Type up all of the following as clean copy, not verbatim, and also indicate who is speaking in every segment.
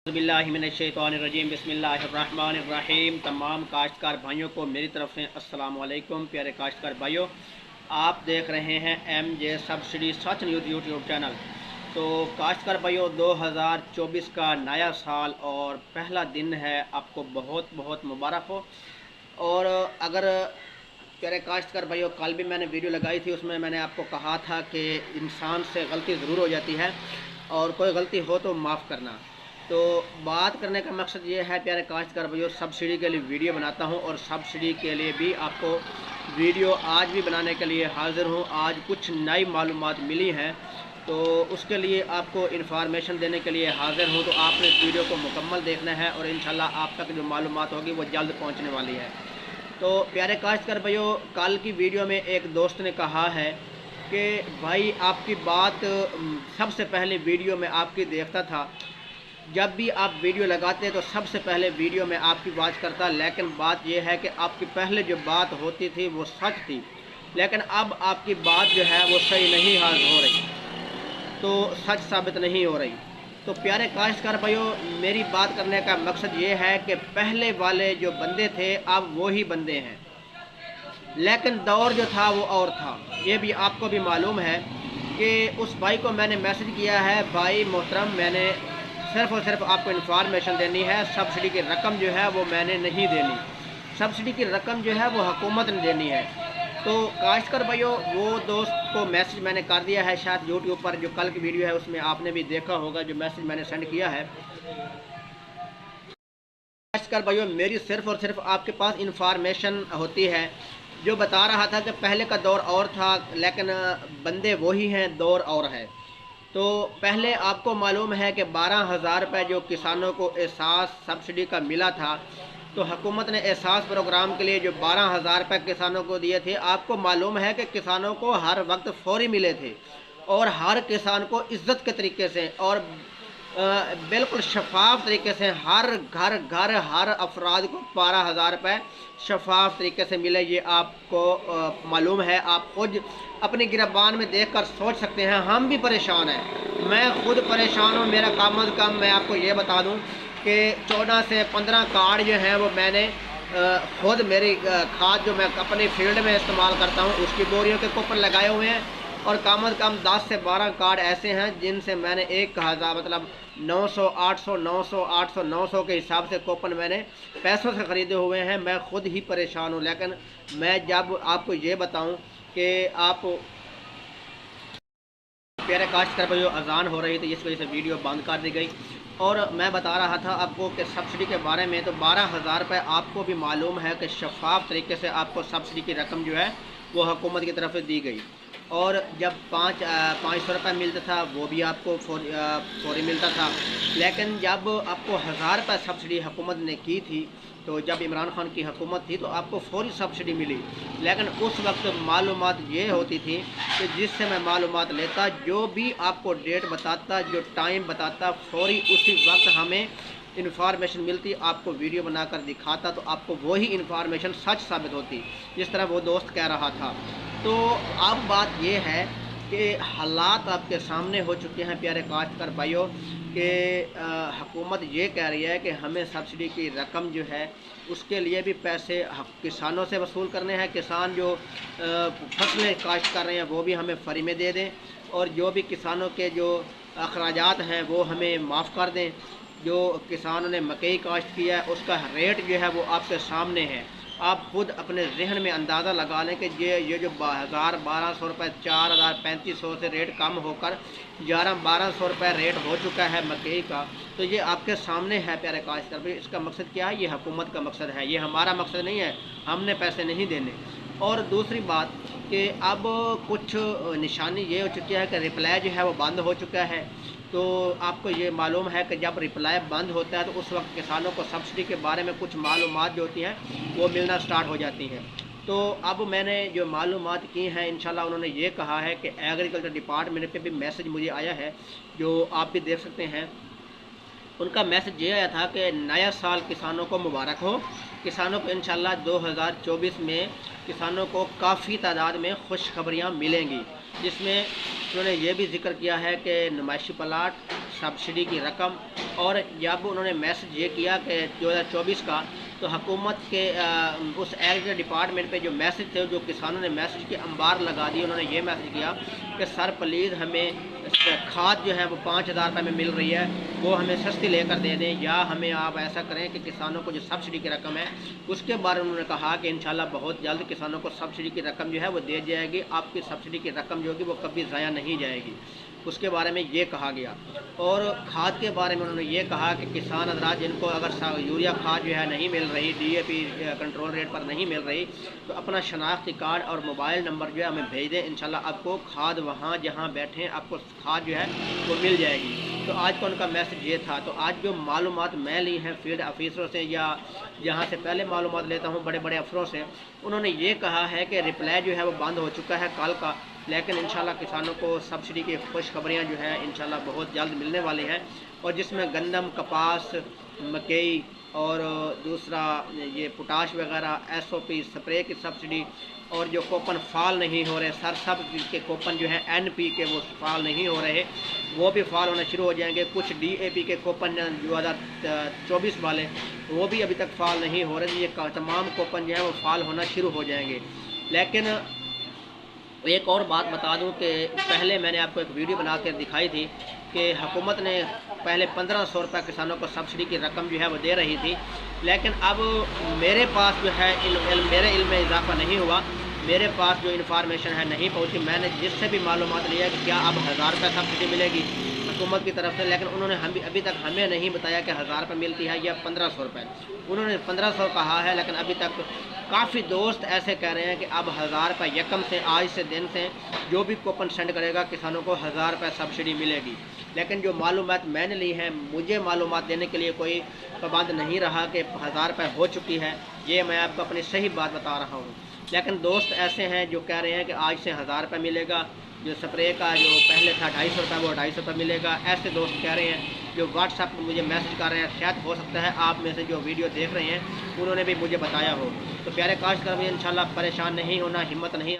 Speaker 1: बिस्मिल्लाहिमिनश्शैतानिर्रजीम बिस्मिल्लाहिर्रहमानिर्रहीम। तमाम काश्तकार भाइयों को मेरी तरफ से अस्सलाम वालेकुम। प्यारे काश्तकार भाइयों, आप देख रहे हैं MJ सब्सिडी सच न्यूज़ यूट्यूब चैनल। तो काश्तकार भाइयों, 2024 का नया साल और पहला दिन है, आपको बहुत बहुत मुबारक हो। और अगर प्यारे काश्तकार भाइयों, कल भी मैंने वीडियो लगाई थी, उसमें मैंने आपको कहा था कि इंसान से गलती ज़रूर हो जाती है और कोई गलती हो तो माफ़ करना। तो बात करने का मकसद ये है प्यारे काश्तकार भाइयों, सब्सिडी के लिए वीडियो बनाता हूँ और सब्सिडी के लिए भी आपको वीडियो आज भी बनाने के लिए हाज़िर हूँ। आज कुछ नई मालूमात मिली हैं तो उसके लिए आपको इन्फॉर्मेशन देने के लिए हाज़िर हूँ। तो आपने इस वीडियो को मुकम्मल देखना है और इंशाल्लाह आप तक जो मालूमात होगी वो जल्द पहुँचने वाली है। तो प्यारे काश्तकार भाइयों, कल की वीडियो में एक दोस्त ने कहा है कि भाई आपकी बात सबसे पहले वीडियो में आपकी देखता था, जब भी आप वीडियो लगाते तो सबसे पहले वीडियो में आपकी बात करता, लेकिन बात यह है कि आपकी पहले जो बात होती थी वो सच थी, लेकिन अब आपकी बात जो है वो सही नहीं हाजिर हो रही, तो सच साबित नहीं हो रही। तो प्यारे काश्तकार भाइयों, मेरी बात करने का मकसद ये है कि पहले वाले जो बंदे थे अब वो ही बंदे हैं, लेकिन दौर जो था वो और था। ये भी आपको भी मालूम है कि उस भाई को मैंने मैसेज किया है, भाई मोहतरम, मैंने सिर्फ़ और सिर्फ आपको इन्फॉर्मेशन देनी है, सब्सिडी की रकम जो है वो मैंने नहीं देनी, सब्सिडी की रकम जो है वो हुकूमत ने देनी है। तो काश्तकार भाइयों, वो दोस्त को मैसेज मैंने कर दिया है, शायद यूट्यूब पर जो कल की वीडियो है उसमें आपने भी देखा होगा जो मैसेज मैंने सेंड किया है। काश्तकार भाइयों, मेरी सिर्फ़ और सिर्फ आपके पास इन्फॉर्मेशन होती है, जो बता रहा था कि पहले का दौर और था लेकिन बंदे वही हैं, दौर और है। तो पहले आपको मालूम है कि 12,000 रुपये जो किसानों को एहसास सब्सिडी का मिला था, तो हुकूमत ने एहसास प्रोग्राम के लिए जो 12,000 रुपये किसानों को दिए थे, आपको मालूम है कि किसानों को हर वक्त फौरी मिले थे और हर किसान को इज़्ज़त के तरीके से और बिल्कुल शफाफ तरीके से हर घर हर अफराद को 12,000 रुपये शफाफ तरीके से मिले। ये आपको मालूम है, आप खुद अपनी गिरबान में देखकर सोच सकते हैं। हम भी परेशान हैं, मैं खुद परेशान हूँ। मेरा कम अज़ कम मैं आपको ये बता दूँ कि 14 से 15 कार्ड जो हैं वो मैंने खुद मेरी खाद जो मैं अपने फील्ड में इस्तेमाल करता हूँ उसकी बोरियों के कूपन लगाए हुए हैं, और कम अज़ कम 10 से 12 कार्ड ऐसे हैं जिनसे मैंने 1,000 मतलब 900 800 900 800 900 के हिसाब से कूपन मैंने पैसों से ख़रीदे हुए हैं। मैं खुद ही परेशान हूँ, लेकिन मैं जब आपको ये बताऊँ कि आप प्यारे काश्तकार भाइयों, अजान हो रही थी, इस वजह से वीडियो बंद कर दी गई। और मैं बता रहा था आपको कि सब्सिडी के बारे में, तो 12,000 रुपये आपको भी मालूम है कि शफाफ तरीके से आपको सब्सिडी की रकम जो है वो हुकूमत की तरफ से दी गई। और जब 500 रुपये मिलता था वो भी आपको फौरी मिलता था, लेकिन जब आपको 1,000 रुपये सब्सिडी हुकूमत ने की थी, तो जब इमरान खान की हुकूमत थी तो आपको फौरी सब्सिडी मिली। लेकिन उस वक्त मालूमात ये होती थी कि जिससे मैं मालूमात लेता, जो भी आपको डेट बताता, जो टाइम बताता, फौरी उसी वक्त हमें इन्फॉर्मेशन मिलती, आपको वीडियो बनाकर दिखाता, तो आपको वही इन्फॉर्मेशन सच साबित होती, जिस तरह वो दोस्त कह रहा था। तो अब बात ये है कि हालात आपके सामने हो चुके हैं प्यारे काश्तकार भाइयों, कि हुकूमत ये कह रही है कि हमें सब्सिडी की रकम जो है उसके लिए भी पैसे किसानों से वसूल करने हैं। किसान जो फसलें काश्त कर रहे हैं वो भी हमें फ्री में दे दें, और जो भी किसानों के जो अखराजात हैं वो हमें माफ़ कर दें। जो किसानों ने मकई काश्त किया है उसका रेट जो है वो आपके सामने है, आप खुद अपने जहन में अंदाज़ा लगा लें कि ये जो 1,000-1,200 रुपये, 4,000-3,500 से रेट कम होकर 1,100-1,200 रुपये रेट हो चुका है मकई का। तो ये आपके सामने है प्यारे काश्तकार भाई। इसका मकसद क्या है? ये हुकूमत का मकसद है, ये हमारा मकसद नहीं है, हमने पैसे नहीं देने। और दूसरी बात कि अब कुछ निशानी ये हो चुकी है कि रिप्लाई जो है वो बंद हो चुका है। तो आपको ये मालूम है कि जब रिप्लाई बंद होता है तो उस वक्त किसानों को सब्सिडी के बारे में कुछ मालूमात जो होती हैं वो मिलना स्टार्ट हो जाती हैं। तो अब मैंने जो मालूमात की हैं, इंशाल्लाह उन्होंने ये कहा है कि एग्रीकल्चर डिपार्टमेंट पे भी मैसेज मुझे आया है, जो आप भी देख सकते हैं। उनका मैसेज ये आया था कि नया साल किसानों को मुबारक हो। किसानों को इंशाल्लाह 2024 में किसानों को काफ़ी तादाद में खुशखबरियाँ मिलेंगी, जिसमें उन्होंने ये भी जिक्र किया है कि नुमाइशी प्लाट सब्सिडी की रकम। और जब उन्होंने मैसेज ये किया कि 2024 का, तो हुकूमत के उस एग्रीकल्चर डिपार्टमेंट पे जो मैसेज थे, जो किसानों ने मैसेज की अंबार लगा दी। उन्होंने ये मैसेज किया कि सर प्लीज़ हमें खाद जो है वो 5,000 रुपये में मिल रही है, वो हमें सस्ती लेकर दे दें, या हमें आप ऐसा करें कि किसानों को जो सब्सिडी की रकम है उसके बारे में उन्होंने कहा कि इंशाल्लाह बहुत जल्द किसानों को सब्सिडी की रकम जो है वो दे जाएगी। आपकी सब्सिडी की रकम जो होगी वो कभी ज़ाया नहीं जाएगी, उसके बारे में ये कहा गया। और खाद के बारे में उन्होंने ये कहा कि किसान हज़रात जिनको अगर यूरिया खाद जो है नहीं मिल रही, DAP कंट्रोल रेट पर नहीं मिल रही, तो अपना शनाख्ती कार्ड और मोबाइल नंबर जो है हमें भेज दें। इंशाल्लाह आपको खाद वहाँ जहाँ बैठें आपको खाद जो है वो मिल जाएगी। तो आज का उनका मैसेज ये था। तो आज जो मालूमात मैं ली हैं फील्ड ऑफिसरों से, या जहाँ से पहले मालूमात लेता हूँ बड़े बड़े अफसरों से, उन्होंने ये कहा है कि रिप्लाई जो है वो बंद हो चुका है कल का, लेकिन इंशाल्लाह किसानों को सब्सिडी की खुशखबरियाँ जो हैं इंशाल्लाह बहुत जल्द मिलने वाली हैं। और जिसमें गंदम, कपास, मकई और दूसरा ये पोटाश वगैरह, SOP स्प्रे की सब्सिडी, और जो कूपन फाल नहीं हो रहे, सरसब के कूपन जो है NP के वो फाल नहीं हो रहे, वो भी फाल होना शुरू हो जाएंगे। कुछ DAP के कूपन 2024 वाले वो भी अभी तक फाल नहीं हो रहे। ये तमाम कूपन जो है वो फाल होना शुरू हो जाएंगे। लेकिन एक और बात बता दूं कि पहले मैंने आपको एक वीडियो बना कर दिखाई थी कि हुकूमत ने पहले 1500 रुपये किसानों को सब्सिडी की रकम जो है वो दे रही थी, लेकिन अब मेरे पास जो है मेरे इल्म में इजाफा नहीं हुआ, मेरे पास जो इन्फॉर्मेशन है नहीं पहुंची। मैंने जिससे भी मालूमात लिया कि क्या अब 1000 रुपये सब्सिडी मिलेगी हुकूमत की तरफ से, लेकिन उन्होंने अभी तक हमें नहीं बताया कि 1000 रुपये मिलती है या 1500 रुपये। उन्होंने 1500 कहा है, लेकिन अभी तक काफ़ी दोस्त ऐसे कह रहे हैं कि अब 1000 रुपये यकम से, आज से दिन से जो भी कूपन सेंड करेगा किसानों को 1000 रुपये सब्सिडी मिलेगी। लेकिन जो मालूमात मैंने ली है, मुझे मालूमात देने के लिए कोई पाबंद नहीं रहा कि 1000 रुपये हो चुकी है। ये मैं आपको अपनी सही बात बता रहा हूँ। लेकिन दोस्त ऐसे हैं जो कह रहे हैं कि आज से 1000 रुपये मिलेगा, जो स्प्रे का जो पहले था 250 रुपये वो 250 रुपये मिलेगा। ऐसे दोस्त कह रहे हैं जो व्हाट्सएप पर मुझे मैसेज कर रहे हैं। शायद हो सकता है आप में से जो वीडियो देख रहे हैं उन्होंने भी मुझे बताया हो। तो प्यारे काश्तकार भाई, इंशाल्लाह परेशान नहीं होना, हिम्मत नहीं।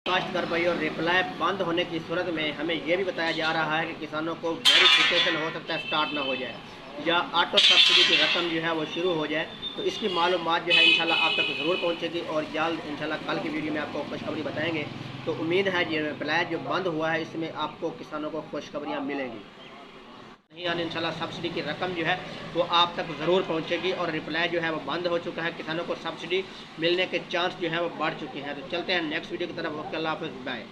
Speaker 1: काश्तकार भाई, और रिप्लाई बंद होने की सूरत में हमें ये भी बताया जा रहा है कि किसानों को वेरिफिकेशन हो सकता है स्टार्ट ना हो जाए, या ऑटो सब्सिडी की रकम जो है वो शुरू हो जाए। तो इसकी मालूमात जो है इंशाल्लाह आप तक ज़रूर पहुंचेगी, और जल्द इंशाल्लाह कल की वीडियो में आपको खुशखबरी बताएंगे। तो उम्मीद है ये रिप्लाई जो बंद हुआ है इसमें आपको किसानों को खुशखबरियाँ मिलेंगी। नहीं आने इंशाल्लाह सब्सिडी की रकम जो है वो आप तक ज़रूर पहुंचेगी, और रिप्लाई जो है वो बंद हो चुका है। किसानों को सब्सिडी मिलने के चांस जो है वो बढ़ चुके हैं। तो चलते हैं नेक्स्ट वीडियो की तरफ। ओके, अल्लाह हाफ़िज़, बाय।